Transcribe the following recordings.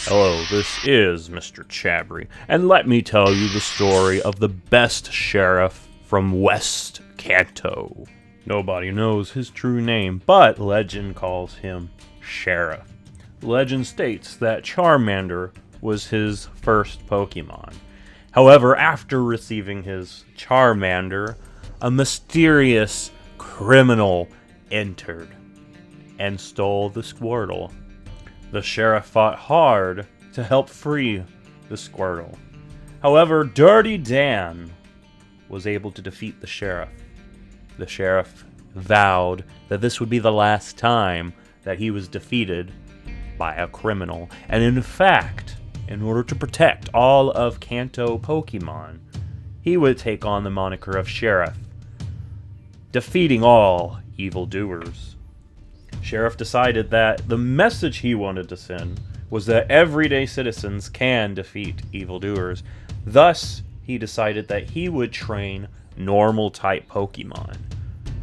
Hello, this is MrChabry, and let me tell you the story of the best sheriff from West Kanto. Nobody knows his true name, but legend calls him Sheriff. Legend states that Charmander was his first Pokemon. However, after receiving his Charmander, a mysterious criminal entered and stole the Squirtle. The sheriff fought hard to help free the Squirtle. However, Dirty Dan was able to defeat the sheriff. The sheriff vowed that this would be the last time that he was defeated by a criminal. And in fact, in order to protect all of Kanto Pokemon, he would take on the moniker of Sheriff, defeating all evildoers. Sheriff decided that the message he wanted to send was that everyday citizens can defeat evildoers. Thus, he decided that he would train normal-type Pokemon.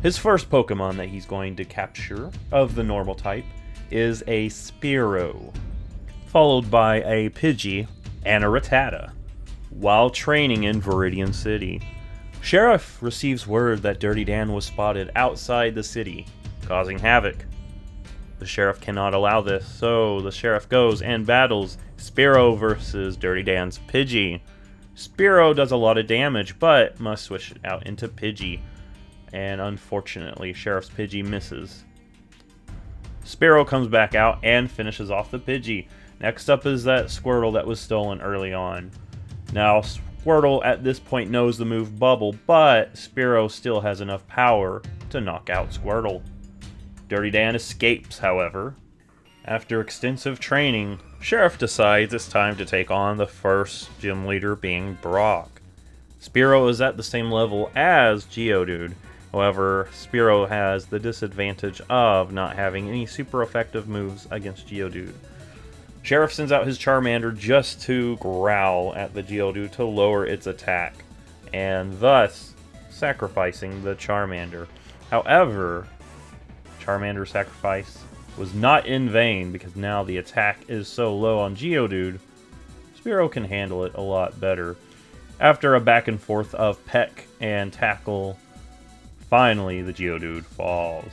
His first Pokemon that he's going to capture of the normal type is a Spearow, followed by a Pidgey and a Rattata. While training in Viridian City, Sheriff receives word that Dirty Dan was spotted outside the city, causing havoc. The sheriff cannot allow this, so the sheriff goes and battles Spearow versus Dirty Dan's Pidgey. Spearow does a lot of damage, but must switch out into Pidgey, and unfortunately, Sheriff's Pidgey misses. Spearow comes back out and finishes off the Pidgey. Next up is that Squirtle that was stolen early on. Now, Squirtle at this point knows the move Bubble, but Spearow still has enough power to knock out Squirtle. Dirty Dan escapes, however. After extensive training, Sheriff decides it's time to take on the first gym leader, being Brock. Spearow is at the same level as Geodude. However, Spearow has the disadvantage of not having any super effective moves against Geodude. Sheriff sends out his Charmander just to growl at the Geodude to lower its attack, and thus sacrificing the Charmander. However, Charmander's sacrifice was not in vain, because now the attack is so low on Geodude, Spearow can handle it a lot better. After a back and forth of peck and tackle, finally the Geodude falls.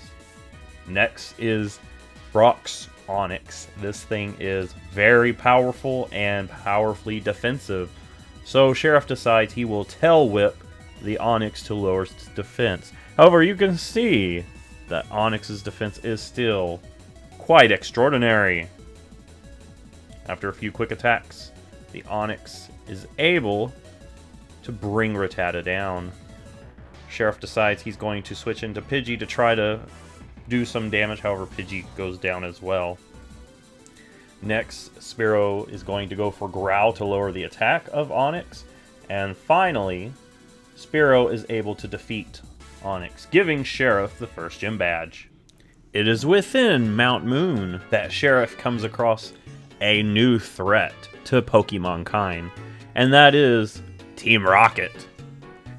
Next is Brock's Onix. This thing is very powerful and powerfully defensive, so Sheriff decides he will Tail Whip the Onix to lower its defense. However, you can see that Onix's defense is still quite extraordinary. After a few quick attacks, the Onix is able to bring Rattata down. Sheriff decides he's going to switch into Pidgey to try to do some damage, however Pidgey goes down as well. Next, Spearow is going to go for Growl to lower the attack of Onix, and finally, Spearow is able to defeat Onix, giving Sheriff the first gym badge. It is within Mount Moon that Sheriff comes across a new threat to Pokemon kind, and that is Team Rocket.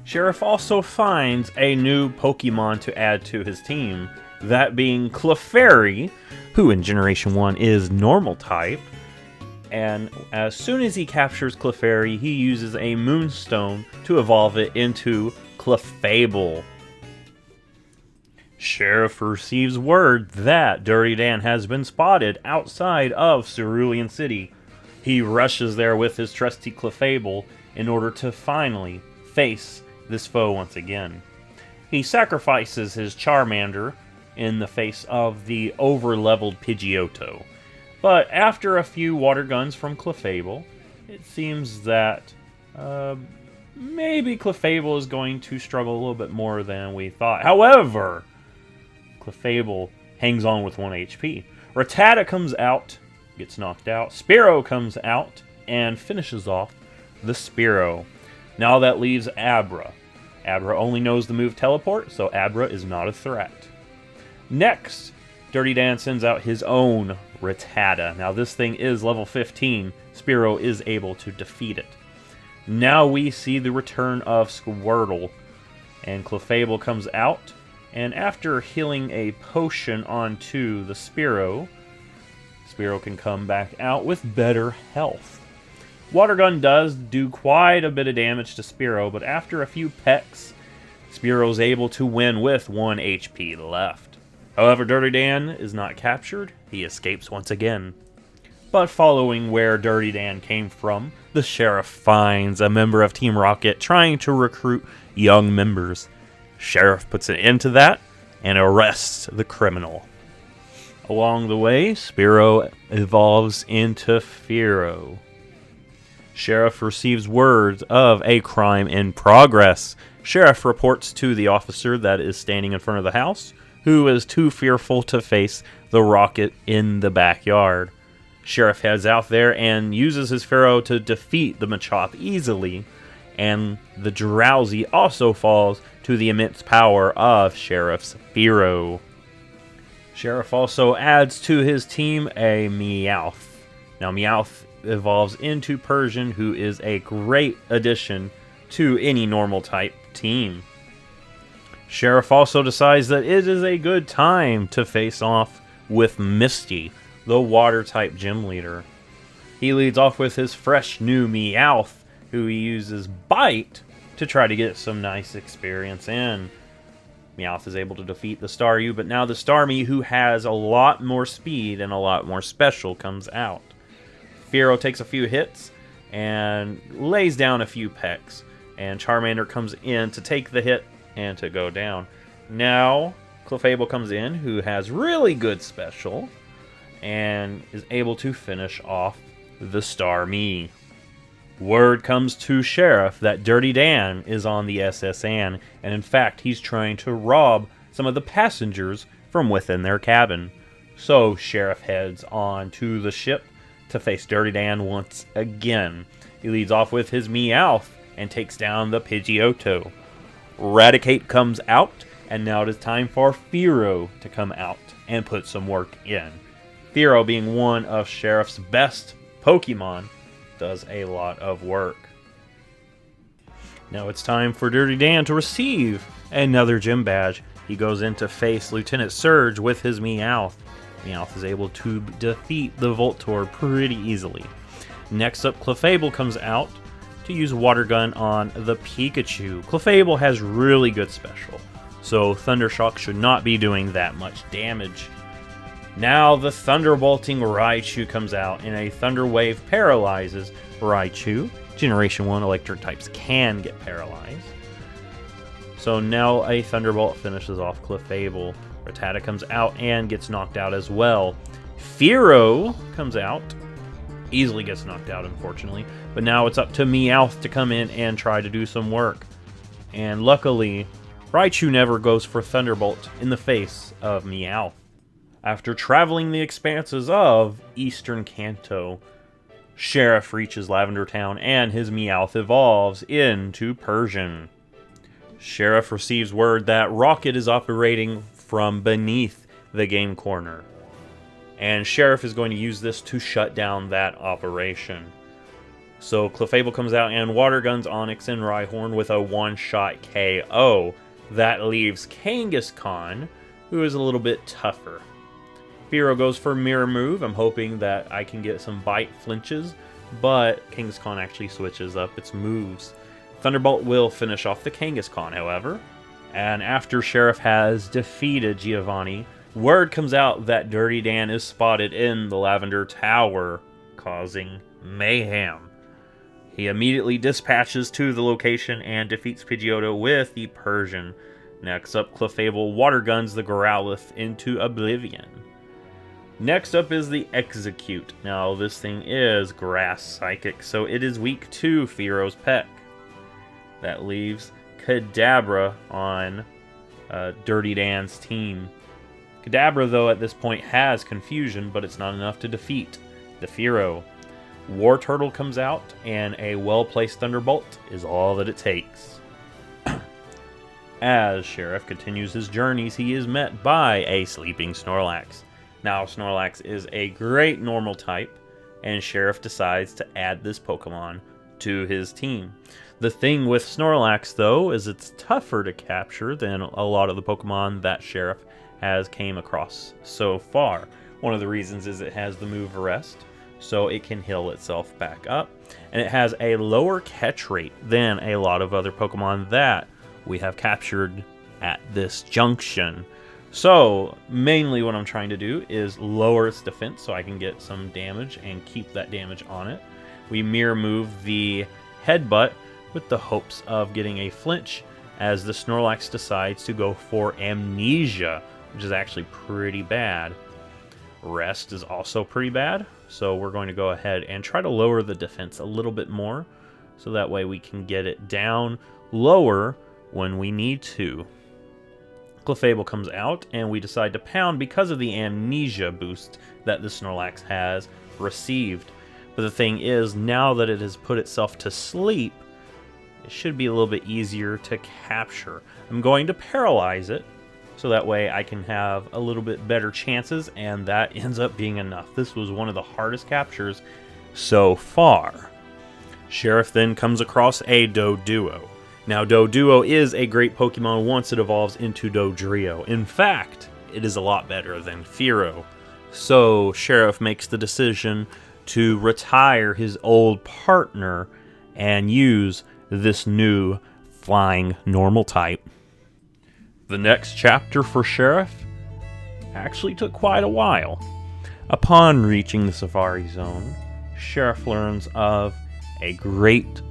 Sheriff also finds a new Pokemon to add to his team, that being Clefairy, who in Generation 1 is normal type, and as soon as he captures Clefairy, he uses a Moonstone to evolve it into Clefable. Sheriff receives word that Dirty Dan has been spotted outside of Cerulean City. He rushes there with his trusty Clefable in order to finally face this foe once again. He sacrifices his Charmander in the face of the over-leveled Pidgeotto. But after a few water guns from Clefable, it seems that maybe Clefable is going to struggle a little bit more than we thought. However, Clefable hangs on with 1 HP. Rattata comes out, gets knocked out. Spearow comes out and finishes off the Spearow. Now that leaves Abra. Abra only knows the move Teleport, so Abra is not a threat. Next, Dirty Dan sends out his own Rattata. Now this thing is level 15. Spearow is able to defeat it. Now we see the return of Squirtle, and Clefable comes out, and after healing a potion onto the Spearow, Spearow can come back out with better health. Water Gun does do quite a bit of damage to Spearow, but after a few pecks, Spearow's able to win with 1 HP left. However, Dirty Dan is not captured. He escapes once again. But following where Dirty Dan came from, the sheriff finds a member of Team Rocket trying to recruit young members. Sheriff puts an end to that and arrests the criminal. Along the way, Spearow evolves into Fearow. Sheriff receives word of a crime in progress. Sheriff reports to the officer that is standing in front of the house, who is too fearful to face the rocket in the backyard. Sheriff heads out there and uses his Fearow to defeat the Machop easily, and the Drowsy also falls to the immense power of Sheriff's Fearow. Sheriff also adds to his team a Meowth. Now Meowth evolves into Persian, who is a great addition to any normal type team. Sheriff also decides that it is a good time to face off with Misty, the water type gym leader. He leads off with his fresh new Meowth, who he uses Bite to try to get some nice experience in. Meowth is able to defeat the Staryu, but now the Starmie, who has a lot more speed and a lot more special, comes out. Fearow takes a few hits and lays down a few pecks, and Charmander comes in to take the hit and to go down. Now, Clefable comes in, who has really good special, and is able to finish off the Starmie. Word comes to Sheriff that Dirty Dan is on the SS Anne, and in fact, he's trying to rob some of the passengers from within their cabin. So, Sheriff heads on to the ship to face Dirty Dan once again. He leads off with his Meowth and takes down the Pidgeotto. Raticate comes out, and now it is time for Fearow to come out and put some work in. Fearow, being one of Sheriff's best Pokemon, does a lot of work. Now it's time for Dirty Dan to receive another gym badge. He goes in to face Lieutenant Surge with his Meowth. Meowth is able to defeat the Voltorb pretty easily. Next up, Clefable comes out to use Water Gun on the Pikachu. Clefable has really good special, so Thundershock should not be doing that much damage. Now the Thunderbolting Raichu comes out, and a Thunder Wave paralyzes Raichu. Generation 1 electric types can get paralyzed. So now a Thunderbolt finishes off Clefable. Rattata comes out and gets knocked out as well. Fearow comes out. Easily gets knocked out, unfortunately. But now it's up to Meowth to come in and try to do some work. And luckily, Raichu never goes for Thunderbolt in the face of Meowth. After traveling the expanses of Eastern Kanto, Sheriff reaches Lavender Town and his Meowth evolves into Persian. Sheriff receives word that Rocket is operating from beneath the game corner, and Sheriff is going to use this to shut down that operation. So Clefable comes out and Water Guns Onix and Rhyhorn with a one-shot KO. That leaves Kangaskhan, who is a little bit tougher. Fearow goes for Mirror Move. I'm hoping that I can get some Bite flinches, but Kangaskhan actually switches up its moves. Thunderbolt will finish off the Kangaskhan, however. And after Sheriff has defeated Giovanni, word comes out that Dirty Dan is spotted in the Lavender Tower, causing mayhem. He immediately dispatches to the location and defeats Pidgeotto with the Persian. Next up, Clefable Water Guns the Growlithe into oblivion. Next up is the Execute. Now, this thing is Grass Psychic, so it is weak to Fearow's Peck. That leaves Kadabra on Dirty Dan's team. Kadabra, though, at this point has Confusion, but it's not enough to defeat the Fearow. War Turtle comes out, and a well-placed Thunderbolt is all that it takes. As Sheriff continues his journeys, he is met by a sleeping Snorlax. Now, Snorlax is a great normal type, and Sheriff decides to add this Pokemon to his team. The thing with Snorlax, though, is it's tougher to capture than a lot of the Pokemon that Sheriff has came across so far. One of the reasons is it has the move Rest, so it can heal itself back up. And it has a lower catch rate than a lot of other Pokemon that we have captured at this junction. So, mainly what I'm trying to do is lower its defense so I can get some damage and keep that damage on it. We mirror move the Headbutt with the hopes of getting a flinch as the Snorlax decides to go for Amnesia, which is actually pretty bad. Rest is also pretty bad, so we're going to go ahead and try to lower the defense a little bit more, so that way we can get it down lower when we need to. Clefable comes out, and we decide to pound because of the Amnesia boost that the Snorlax has received. But the thing is, now that it has put itself to sleep, it should be a little bit easier to capture. I'm going to paralyze it, so that way I can have a little bit better chances, and that ends up being enough. This was one of the hardest captures so far. Sheriff then comes across a Doduo. Now, Doduo is a great Pokemon once it evolves into Dodrio. In fact, it is a lot better than Fearow. So, Sheriff makes the decision to retire his old partner and use this new flying normal type. The next chapter for Sheriff actually took quite a while. Upon reaching the Safari Zone, Sheriff learns of a great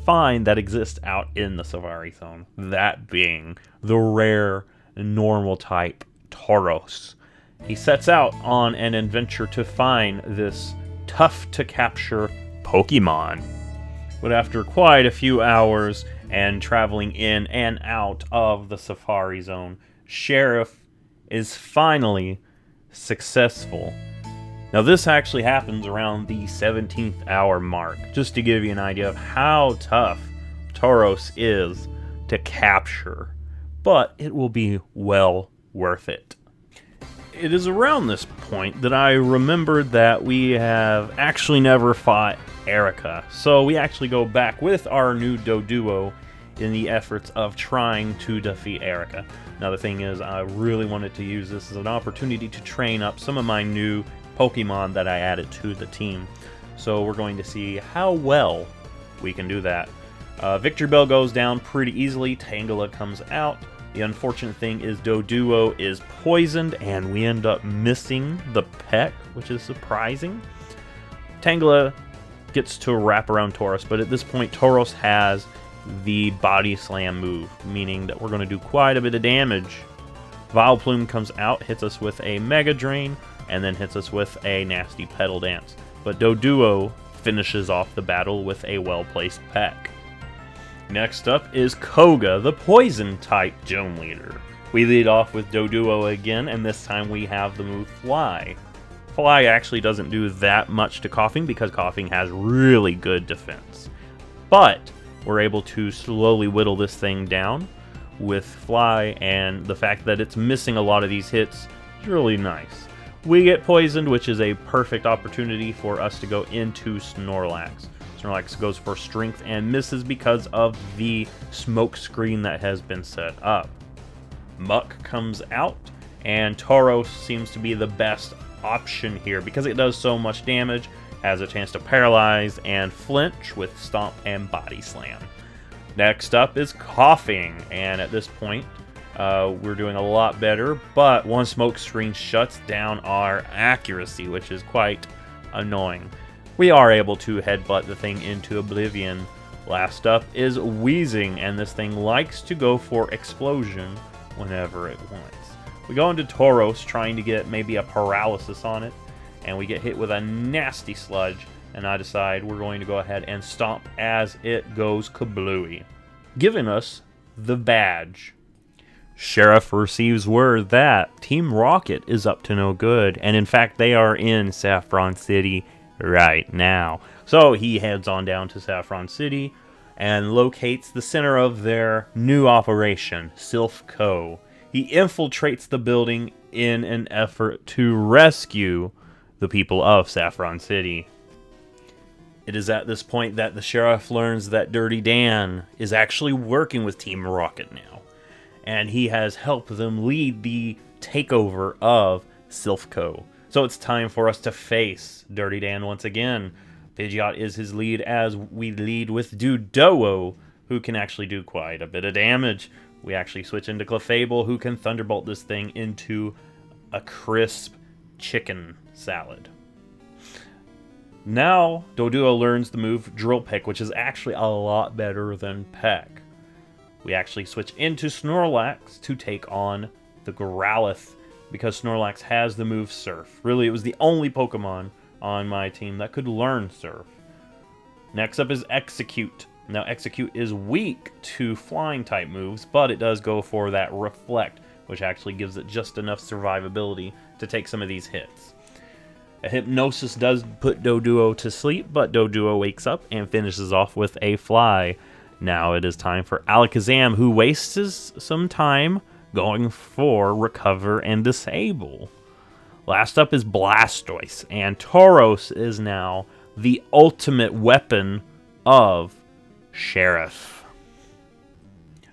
find that exists out in the Safari Zone, that being the rare normal type Tauros. He sets out on an adventure to find this tough to capture Pokemon. But after quite a few hours and traveling in and out of the Safari Zone, Sheriff is finally successful. Now, this actually happens around the 17th hour mark, just to give you an idea of how tough Tauros is to capture, but it will be well worth it. It is around this point that I remembered that we have actually never fought Erica, so we actually go back with our new Doduo in the efforts of trying to defeat Erica. Now, the thing is, I really wanted to use this as an opportunity to train up some of my new Pokemon that I added to the team. So we're going to see how well we can do that. Victory Bell goes down pretty easily. Tangela comes out. The unfortunate thing is Doduo is poisoned, and we end up missing the peck, which is surprising. Tangela gets to wrap around Tauros, but at this point Tauros has the Body Slam move, meaning that we're going to do quite a bit of damage. Vileplume comes out, hits us with a Mega Drain, and then hits us with a nasty Petal Dance. But Doduo finishes off the battle with a well-placed peck. Next up is Koga, the Poison-type Gym Leader. We lead off with Doduo again, and this time we have the move Fly. Fly actually doesn't do that much to Coughing because Coughing has really good defense. But we're able to slowly whittle this thing down with Fly, and the fact that it's missing a lot of these hits is really nice. We get poisoned, which is a perfect opportunity for us to go into Snorlax. Snorlax goes for Strength and misses because of the smoke screen that has been set up. Muck comes out, and Tauros seems to be the best option here because it does so much damage, has a chance to paralyze and flinch with Stomp and Body Slam. Next up is Coughing, and at this point, we're doing a lot better, but one smoke screen shuts down our accuracy, which is quite annoying. We are able to headbutt the thing into oblivion. Last up is Wheezing, and this thing likes to go for Explosion whenever it wants. We go into Tauros trying to get maybe a paralysis on it, and we get hit with a nasty Sludge, and I decide we're going to go ahead and Stomp as it goes kablooey, giving us the badge. Sheriff receives word that Team Rocket is up to no good, and in fact they are in Saffron City right now. So he heads on down to Saffron City and locates the center of their new operation, Sylph Co. He infiltrates the building in an effort to rescue the people of Saffron City. It is at this point that the sheriff learns that Dirty Dan is actually working with Team Rocket now, and he has helped them lead the takeover of Sylph Co. So it's time for us to face Dirty Dan once again. Pidgeot is his lead as we lead with Doduo, who can actually do quite a bit of damage. We actually switch into Clefable, who can Thunderbolt this thing into a crisp chicken salad. Now, Doduo learns the move Drill Peck, which is actually a lot better than Peck. We actually switch into Snorlax to take on the Growlithe, because Snorlax has the move Surf. Really, it was the only Pokemon on my team that could learn Surf. Next up is Execute. Now, Execute is weak to flying type moves, but it does go for that Reflect, which actually gives it just enough survivability to take some of these hits. A Hypnosis does put Doduo to sleep, but Doduo wakes up and finishes off with a Fly. Now it is time for Alakazam, who wastes some time going for Recover and Disable. Last up is Blastoise, and Tauros is now the ultimate weapon of Sheriff.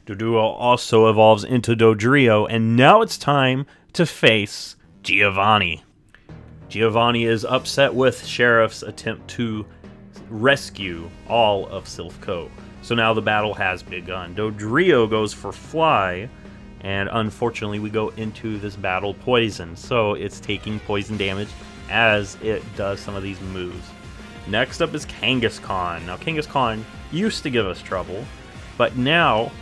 Doduo also evolves into Dodrio, and now it's time to face Giovanni. Giovanni is upset with Sheriff's attempt to rescue all of Silph Co. So now the battle has begun. Dodrio goes for Fly, and unfortunately we go into this battle poison. So it's taking poison damage as it does some of these moves. Next up is Kangaskhan. Now Kangaskhan used to give us trouble, but now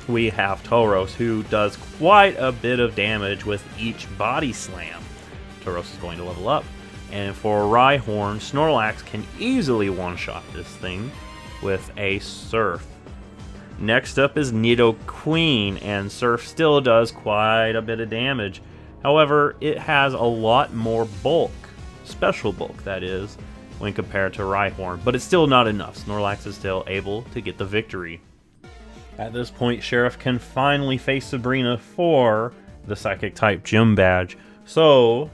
we have Tauros, who does quite a bit of damage with each body slam. Tauros is going to level up, and for Rhyhorn, Snorlax can easily one-shot this thing with a Surf. Next up is Nidoqueen, and Surf still does quite a bit of damage. However, it has a lot more bulk, special bulk that is, when compared to Rhyhorn, but it's still not enough. Snorlax is still able to get the victory. At this point, Sheriff can finally face Sabrina for the Psychic-type Gym Badge. So,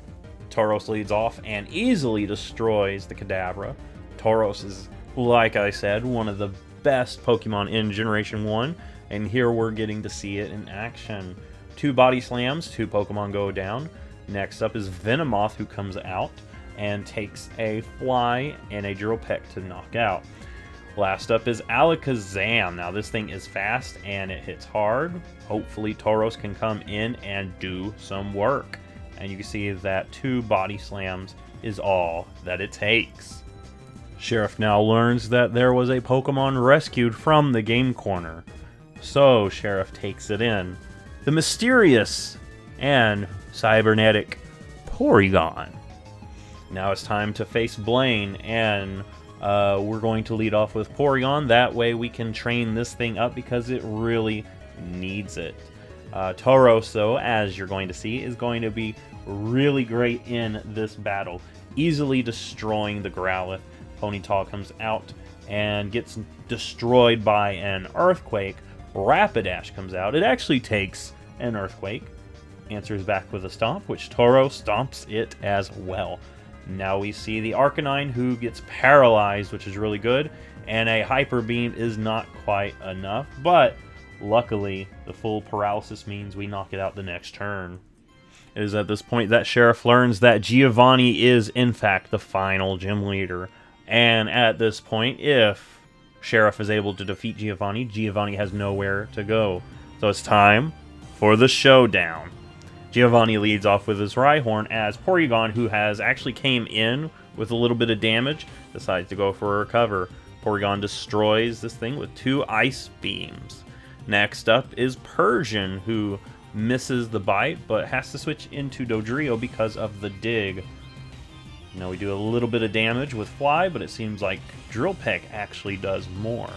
Tauros leads off and easily destroys the Kadabra. Tauros is, like I said, one of the best Pokemon in Generation 1, and here we're getting to see it in action. 2 body slams, 2 Pokemon go down. Next up is Venomoth, who comes out and takes a Fly and a Drill Peck to knock out. Last up is Alakazam. Now this thing is fast and it hits hard. Hopefully Tauros can come in and do some work. And you can see that 2 body slams is all that it takes. Sheriff now learns that there was a Pokemon rescued from the game corner. So Sheriff takes it in. The mysterious and cybernetic Porygon. Now it's time to face Blaine, and we're going to lead off with Porygon. That way we can train this thing up because it really needs it. Tauros, though, as you're going to see, is going to be really great in this battle, easily destroying the Growlithe. Ponyta comes out and gets destroyed by an Earthquake. Rapidash comes out. It actually takes an Earthquake, answers back with a Stomp, which Tauros stomps it as well. Now we see the Arcanine, who gets paralyzed, which is really good, and a Hyper Beam is not quite enough, but luckily the full paralysis means we knock it out the next turn. It is at this point that Sheriff learns that Giovanni is in fact the final gym leader, and at this point, if Sheriff is able to defeat Giovanni, Giovanni has nowhere to go. So it's time for the showdown. Giovanni leads off with his Rhyhorn as Porygon, who has actually came in with a little bit of damage, decides to go for a recover. Porygon destroys this thing with 2 Ice Beams. Next up is Persian, who misses the bite, but has to switch into Dodrio because of the dig. Now we do a little bit of damage with Fly, but it seems like Drill Peck actually does more.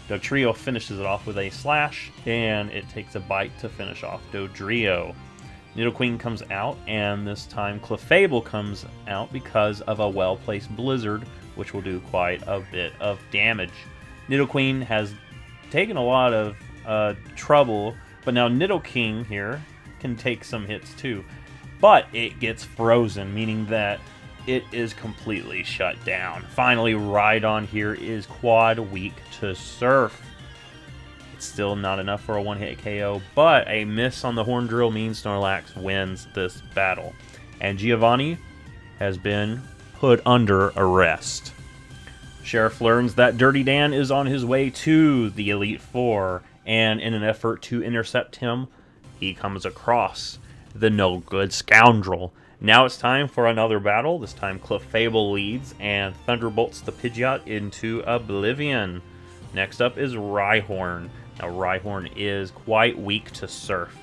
Dodrio finishes it off with a Slash, and it takes a bite to finish off Dodrio. Nidoqueen comes out, and this time Clefable comes out because of a well-placed Blizzard, which will do quite a bit of damage. Nidoqueen has taken a lot of trouble, but now Nidoking here can take some hits too. But it gets frozen, meaning that it is completely shut down. Finally, Rhydon here is quad weak to Surf. It's still not enough for a one-hit KO, but a miss on the Horn Drill means Snorlax wins this battle. And Giovanni has been put under arrest. Sheriff learns that Dirty Dan is on his way to the Elite Four, and in an effort to intercept him, he comes across the no-good scoundrel. Now it's time for another battle. This time Clefable leads and thunderbolts the Pidgeot into oblivion. Next up is Rhyhorn. Now Rhyhorn is quite weak to Surf,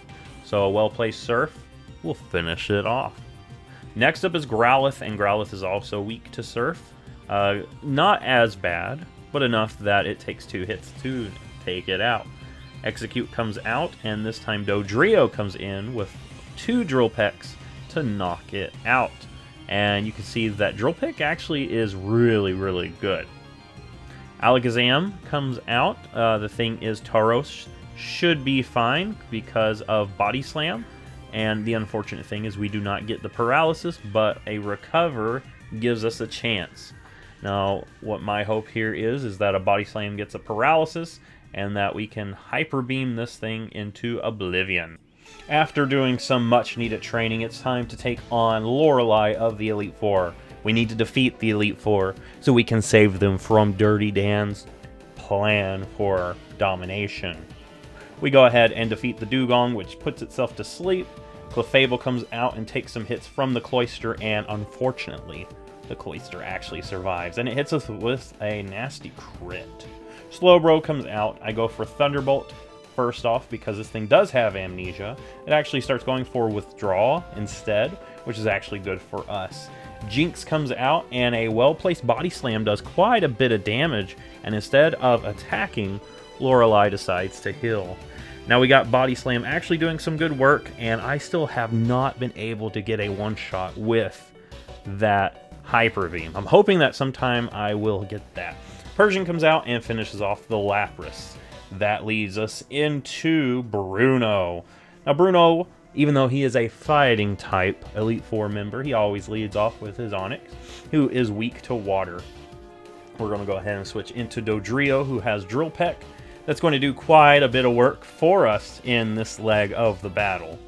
so a well-placed Surf will finish it off. Next up is Growlithe, and Growlithe is also weak to Surf. Not as bad, but enough that it takes 2 hits to take it out. Execute comes out, and this time Dodrio comes in with 2 Drill Pecks to knock it out. And you can see that Drill Peck actually is really, really good. Alakazam comes out. The thing is Tauros should be fine because of Body Slam. And the unfortunate thing is we do not get the paralysis, but a recover gives us a chance. Now, what my hope here is that a Body Slam gets a paralysis and that we can Hyper Beam this thing into oblivion. After doing some much needed training, it's time to take on Lorelei of the Elite Four. We need to defeat the Elite Four so we can save them from Dirty Dan's plan for domination. We go ahead and defeat the Dugong, which puts itself to sleep. Clefable comes out and takes some hits from the Cloyster, and unfortunately, the Cloyster actually survives, and it hits us with a nasty crit. Slowbro comes out. I go for Thunderbolt first off because this thing does have amnesia. It actually starts going for Withdraw instead, which is actually good for us. Jinx comes out, and a well-placed Body Slam does quite a bit of damage, and instead of attacking, Lorelei decides to heal. Now we got Body Slam actually doing some good work, and I still have not been able to get a one-shot with that Hyper Beam. I'm hoping that sometime I will get that. Persian comes out and finishes off the Lapras. That leads us into Bruno. Now Bruno, even though he is a fighting type Elite Four member, he always leads off with his Onix, who is weak to water. We're going to go ahead and switch into Dodrio, who has Drill Peck. That's going to do quite a bit of work for us in this leg of the battle.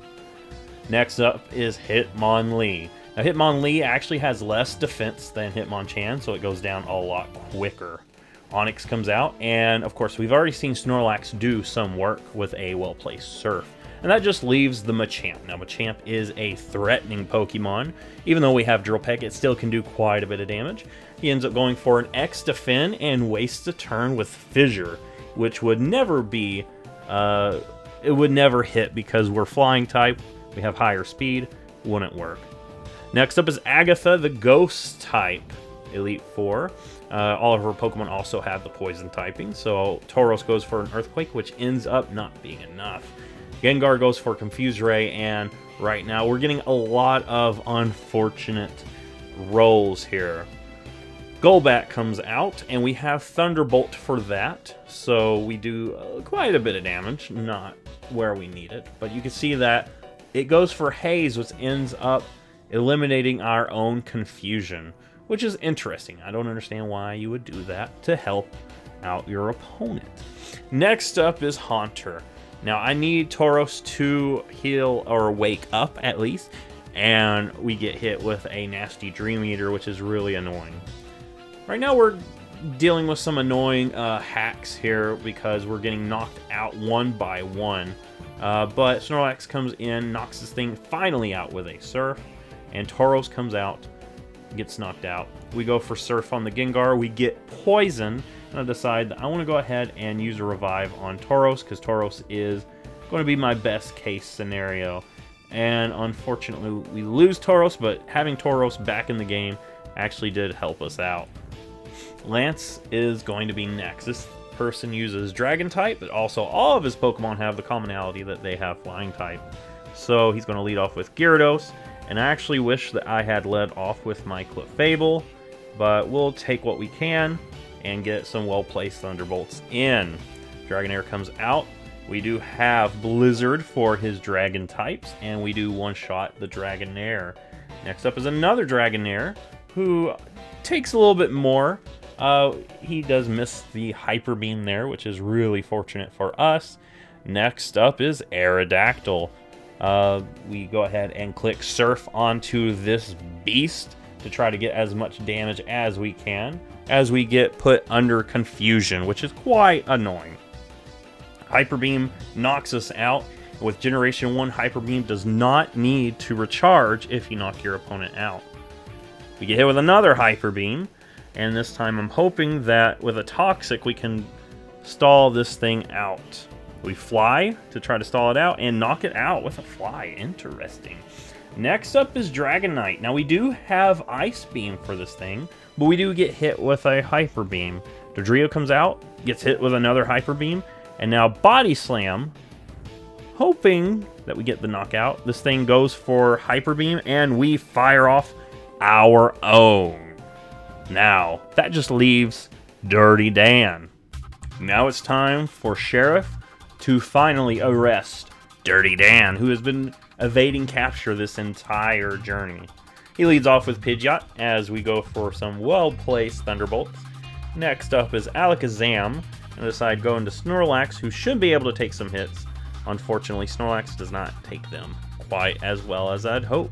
Next up is Hitmonlee. Now Hitmonlee actually has less defense than Hitmonchan, so it goes down a lot quicker. Onix comes out, and of course we've already seen Snorlax do some work with a well-placed Surf. And that just leaves the Machamp. Now Machamp is a threatening Pokemon. Even though we have Drill Peck, it still can do quite a bit of damage. He ends up going for an X defend and wastes a turn with Fissure, which would never be, it would never hit because we're flying type, we have higher speed, wouldn't work. Next up is Agatha, the Ghost type Elite Four. All of her Pokemon also have the poison typing, so Tauros goes for an Earthquake, which ends up not being enough. Gengar goes for Confuse Ray, and right now we're getting a lot of unfortunate rolls here. Golbat comes out, and we have Thunderbolt for that, so we do quite a bit of damage, not where we need it, but you can see that it goes for Haze, which ends up eliminating our own Confusion, which is interesting. I don't understand why you would do that to help out your opponent. Next up is Haunter. Now, I need Tauros to heal or wake up, at least, and we get hit with a nasty Dream Eater, which is really annoying. Right now, we're dealing with some annoying hacks here because we're getting knocked out one by one. But Snorlax comes in, knocks this thing finally out with a Surf, and Tauros comes out, gets knocked out. We go for Surf on the Gengar, we get Poison, and I decide that I want to go ahead and use a Revive on Tauros because Tauros is going to be my best case scenario. And unfortunately, we lose Tauros, but having Tauros back in the game actually did help us out. Lance is going to be next. This person uses Dragon type, but also all of his Pokemon have the commonality that they have Flying type. So he's going to lead off with Gyarados, and I actually wish that I had led off with my Clefable, but we'll take what we can and get some well-placed Thunderbolts in. Dragonair comes out. We do have Blizzard for his Dragon types, and we do one-shot the Dragonair. Next up is another Dragonair, who takes a little bit more. He does miss the Hyper Beam there, which is really fortunate for us. Next up is Aerodactyl. We go ahead and click Surf onto this beast to try to get as much damage as we can as we get put under confusion, which is quite annoying. Hyper Beam knocks us out. With Generation 1, Hyper Beam does not need to recharge if you knock your opponent out. We get hit with another Hyper Beam, and this time I'm hoping that with a Toxic we can stall this thing out. We fly to try to stall it out and knock it out with a fly. Interesting. Next up is Dragonite. Now we do have Ice Beam for this thing, but we do get hit with a Hyper Beam. Dodrio comes out, gets hit with another Hyper Beam, and now Body Slam, hoping that we get the knockout. This thing goes for Hyper Beam, and we fire off our own. Now, that just leaves Dirty Dan. Now it's time for Sheriff to finally arrest Dirty Dan, who has been evading capture this entire journey. He leads off with Pidgeot as we go for some well-placed Thunderbolts. Next up is Alakazam, and decide going to Snorlax, who should be able to take some hits. Unfortunately, Snorlax does not take them quite as well as I'd hope.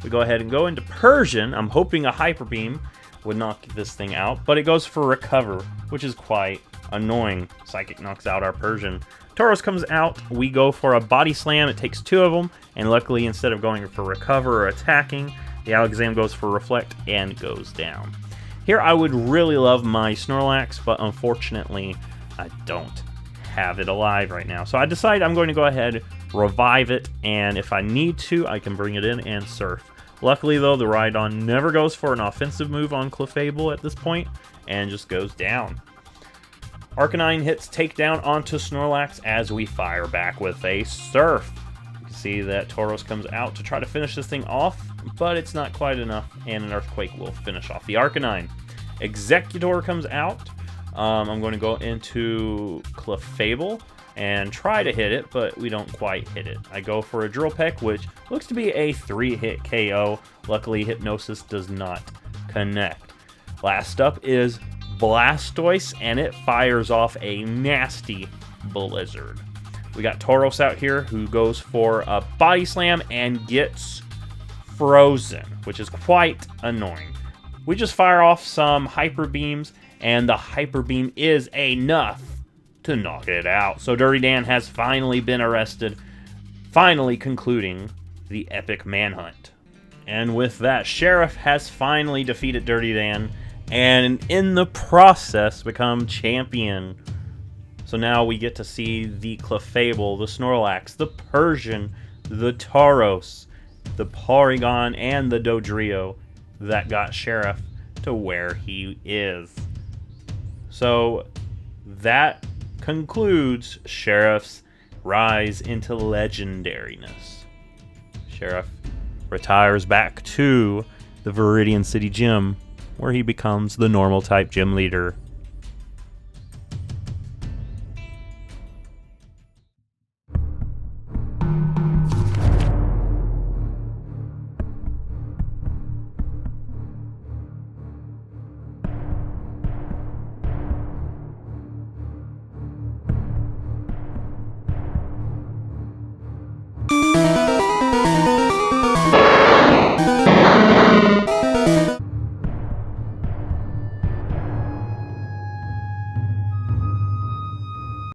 We go ahead and go into Persian. I'm hoping a Hyper Beam would knock this thing out, but it goes for Recover, which is quite annoying. Psychic knocks out our Persian. Tauros comes out. We go for a Body Slam. It takes 2 of them, and luckily, instead of going for Recover or attacking, the Alakazam goes for Reflect and goes down. Here, I would really love my Snorlax, but unfortunately, I don't have it alive right now. So I decide I'm going to go ahead, revive it, and if I need to, I can bring it in and surf. Luckily, though, the Rhydon never goes for an offensive move on Clefable at this point, and just goes down. Arcanine hits Takedown onto Snorlax as we fire back with a Surf. You can see that Tauros comes out to try to finish this thing off, but it's not quite enough, and an Earthquake will finish off the Arcanine. Executor comes out. I'm going to go into Clefable and try to hit it, but we don't quite hit it. I go for a Drill Peck, which looks to be a 3-hit KO. Luckily, Hypnosis does not connect. Last up is Blastoise, and it fires off a nasty Blizzard. We got Tauros out here who goes for a Body Slam and gets frozen, which is quite annoying. We just fire off some Hyper Beams, and the Hyper Beam is enough to knock it out. So Dirty Dan has finally been arrested, finally concluding the epic manhunt. And with that, Sheriff has finally defeated Dirty Dan, and in the process become champion. So now we get to see the Clefable, the Snorlax, the Persian, the Tauros, the Porygon, and the Dodrio that got Sheriff to where he is. So that concludes Sheriff's rise into legendariness. Sheriff retires back to the Viridian City Gym, where he becomes the normal type gym leader